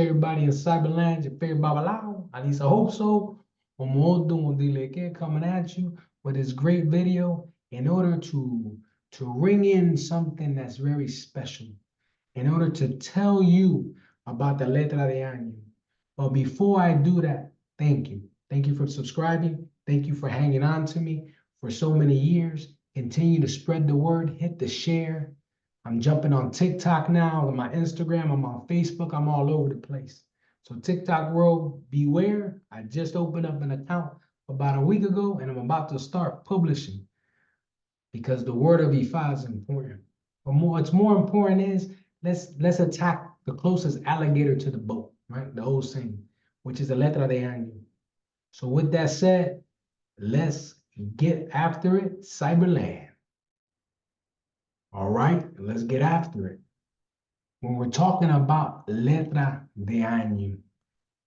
everybody in Cyberland, your favorite Babalawo. At least I hope so. Coming at you with this great video in order to ring in something that's very special, in order to tell you about the Letra de Año. But before I do that, thank you. Thank you for subscribing. Thank you for hanging on to me for so many years. Continue to spread the word, hit the share. I'm jumping on TikTok now, on my Instagram, I'm on Facebook, I'm all over the place. So TikTok world, beware. I just opened up an account about a week ago, and I'm about to start publishing because the word of Ifa is important. But what's more important is let's attack the closest alligator to the boat, right? The old saying, which is the Letra de Año. So with that said, let's get after it, Cyberland. All right, let's get after it. When we're talking about Letra de Año,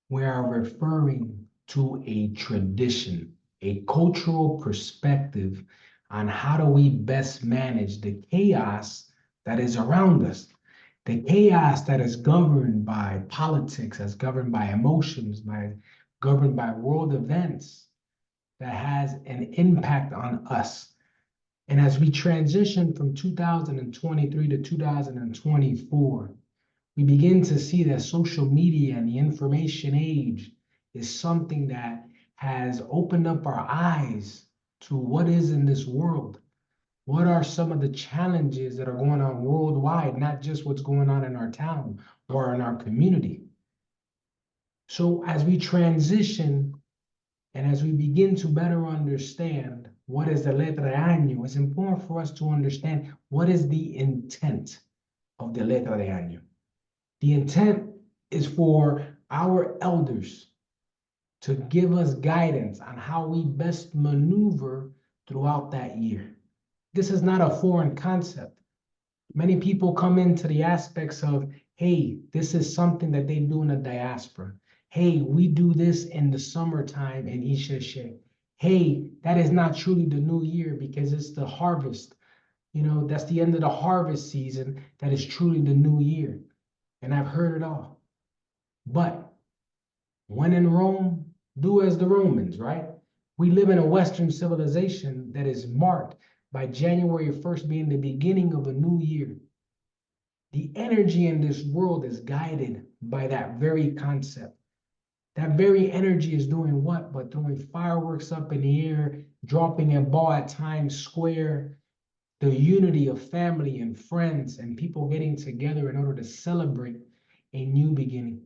we are referring to a tradition, a cultural perspective on how do we best manage the chaos that is around us. The chaos that is governed by politics, that's governed by emotions, governed by world events, that has an impact on us. And as we transition from 2023 to 2024, we begin to see that social media and the information age is something that has opened up our eyes to what is in this world. What are some of the challenges that are going on worldwide, not just what's going on in our town or in our community. So as we transition and as we begin to better understand what is the Letra de Año, it's important for us to understand what is the intent of the Letra de Año. The intent is for our elders to give us guidance on how we best maneuver throughout that year. This is not a foreign concept. Many people come into the aspects of, hey, this is something that they do in the diaspora. Hey, we do this in the summertime in Isheshe. Hey, that is not truly the new year because it's the harvest. You know, that's the end of the harvest season. That is truly the new year. And I've heard it all. But when in Rome, do as the Romans, right? We live in a Western civilization that is marked by January 1st being the beginning of a new year. The energy in this world is guided by that very concept. That very energy is doing what? But throwing fireworks up in the air, dropping a ball at Times Square, the unity of family and friends and people getting together in order to celebrate a new beginning.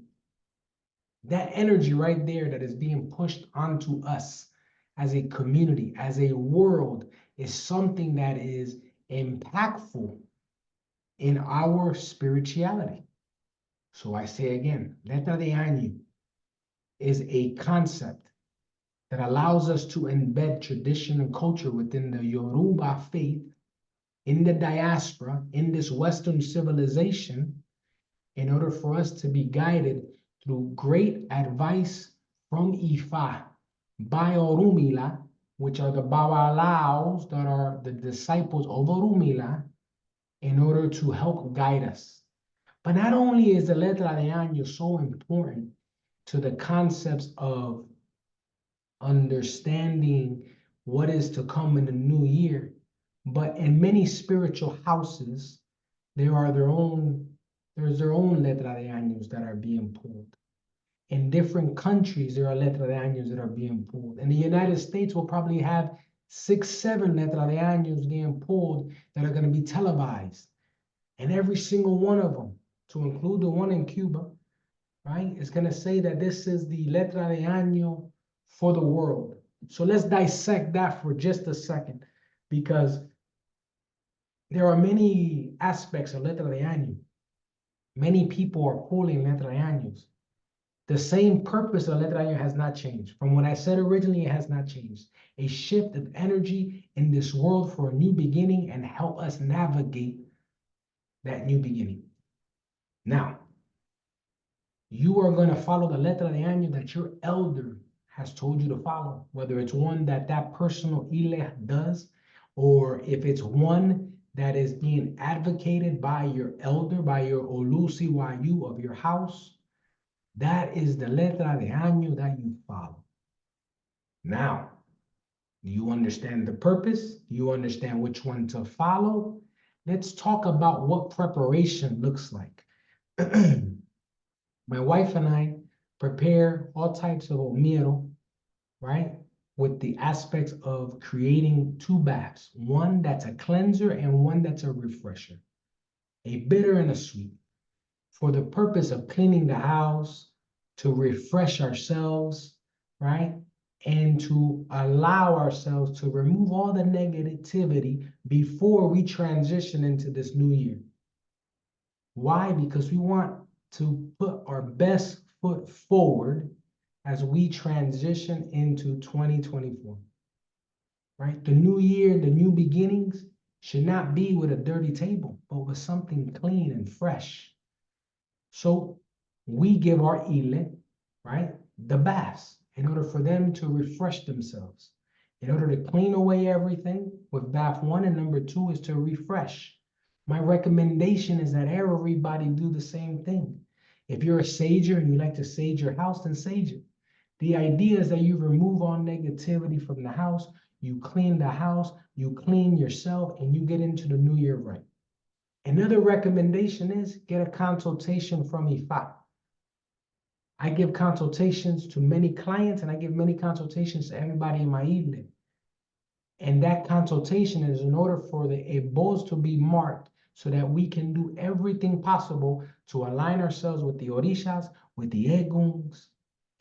That energy right there that is being pushed onto us as a community, as a world, is something that is impactful in our spirituality. So I say again, Letra de Año is a concept that allows us to embed tradition and culture within the Yoruba faith, in the diaspora, in this Western civilization, in order for us to be guided through great advice from Ifa by Orumila, which are the Babalawos that are the disciples of Orumila, in order to help guide us. But not only is the Letra de Año so important to the concepts of understanding what is to come in the new year, but in many spiritual houses, there's their own Letra de Años that are being pulled. In different countries, there are Letra de Años that are being pulled. In the United States, we'll probably have 6, 7 Letra de Años being pulled that are going to be televised. And every single one of them, to include the one in Cuba, right, is going to say that this is the Letra de Año for the world. So let's dissect that for just a second, because there are many aspects of Letra de Año. Many people are pulling Letra de Años. The same purpose of Letra de Año has not changed. From what I said originally, it has not changed. A shift of energy in this world for a new beginning and help us navigate that new beginning. Now, you are going to follow the Letra de Año that your elder has told you to follow, whether it's one that personal ile does, or if it's one that is being advocated by your elder, by your Olusi Wayu of your house, That is the letra de año that you follow. Now, do you understand the purpose? Do you understand which one to follow? Let's talk about what preparation looks like. My wife and I prepare all types of omiro, right? With the aspects of creating two baths, one that's a cleanser and one that's a refresher, a bitter and a sweet, for the purpose of cleaning the house, to refresh ourselves, right? And to allow ourselves to remove all the negativity before we transition into this new year. Why? Because we want to put our best foot forward as we transition into 2024, right? The new year, the new beginnings should not be with a dirty table, but with something clean and fresh. So we give our ile, right, the baths in order for them to refresh themselves, in order to clean away everything with bath 1, and number 2 is to refresh. My recommendation is that everybody do the same thing. If you're a sager and you like to sage your house, then sage it. The idea is that you remove all negativity from the house, you clean the house, you clean yourself, and you get into the new year right. Another recommendation is get a consultation from Ifa. I give consultations to many clients, and I give many consultations to everybody in my evening. And that consultation is in order for the ebbs to be marked so that we can do everything possible to align ourselves with the Orishas, with the Eguns,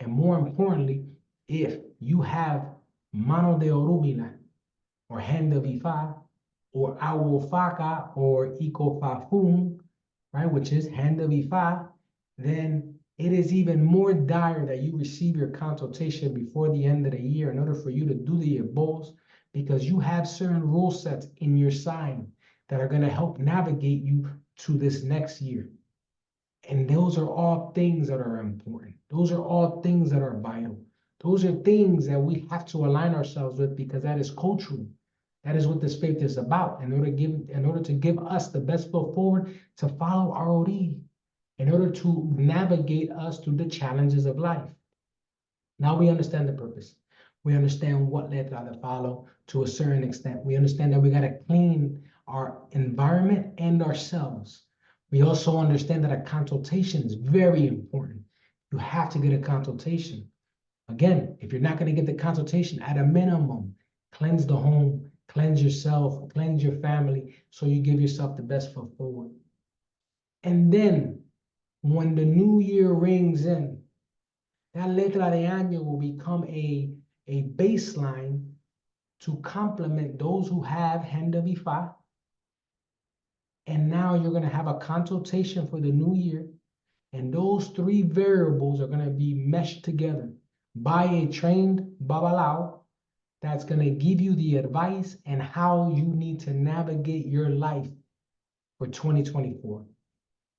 and more importantly, if you have mano de orumila, or hand of Ifa, or awofaka, or ikofafun, right, which is hand of Ifa, then it is even more dire that you receive your consultation before the end of the year in order for you to do the ebbs, because you have certain rule sets in your sign that are going to help navigate you to this next year. And those are all things that are important. Those are all things that are vital. Those are things that we have to align ourselves with, because that is cultural. That is what this faith is about. In order to give us the best foot forward to follow our Ori, in order to navigate us through the challenges of life. Now we understand the purpose. We understand what letra to follow to a certain extent. We understand that we got to clean our environment and ourselves. We also understand that a consultation is very important. You have to get a consultation. Again, if you're not going to get the consultation, at a minimum, cleanse the home, cleanse yourself, cleanse your family, so you give yourself the best foot forward. And then, when the new year rings in, that letra de año will become a baseline to complement those who have hand of Ifa. And now you're going to have a consultation for the new year. And those 3 variables are going to be meshed together by a trained Babalawo that's going to give you the advice and how you need to navigate your life for 2024.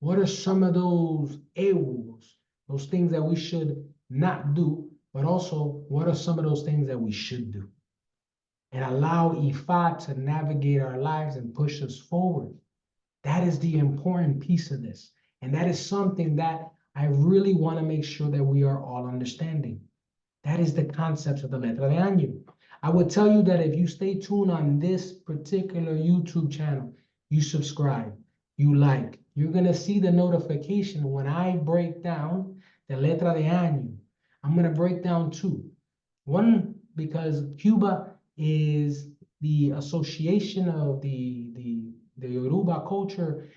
What are some of those rules, those things that we should not do, but also what are some of those things that we should do? And allow Ifa to navigate our lives and push us forward. That is the important piece of this. And that is something that I really want to make sure that we are all understanding. That is the concept of the Letra de Año. I would tell you that if you stay tuned on this particular YouTube channel, you subscribe, you like, you're going to see the notification when I break down the Letra de Año. I'm going to break down 2. One, because Cuba is the association of the Yoruba culture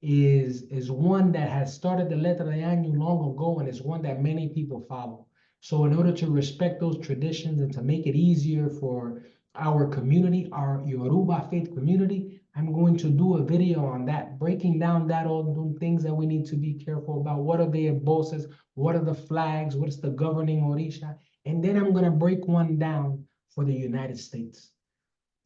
is one that has started the Letra de Año long ago, and is one that many people follow. So in order to respect those traditions and to make it easier for our community, our Yoruba faith community, I'm going to do a video on that, breaking down that all the things that we need to be careful about. What are the ebboses? What are the flags? What is the governing Orisha? And then I'm going to break one down for the United States,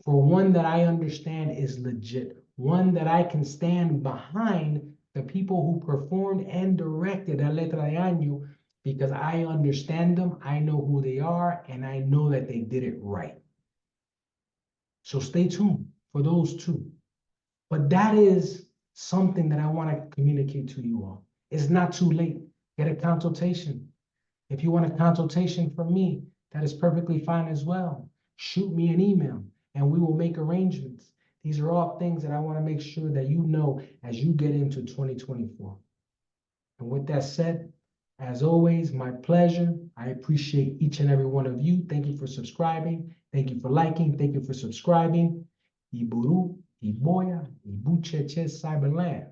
for one that I understand is legit, one that I can stand behind the people who performed and directed a Letra de Año, because I understand them, I know who they are, and I know that they did it right. So stay tuned for those 2. But that is something that I want to communicate to you all. It's not too late. Get a consultation. If you want a consultation from me, that is perfectly fine as well. Shoot me an email and we will make arrangements. These are all things that I want to make sure that you know as you get into 2024. And with that said, as always, my pleasure. I appreciate each and every one of you. Thank you for subscribing. Thank you for liking. Thank you for subscribing. Iburu, Iboya, Ibucheche, Cyberland.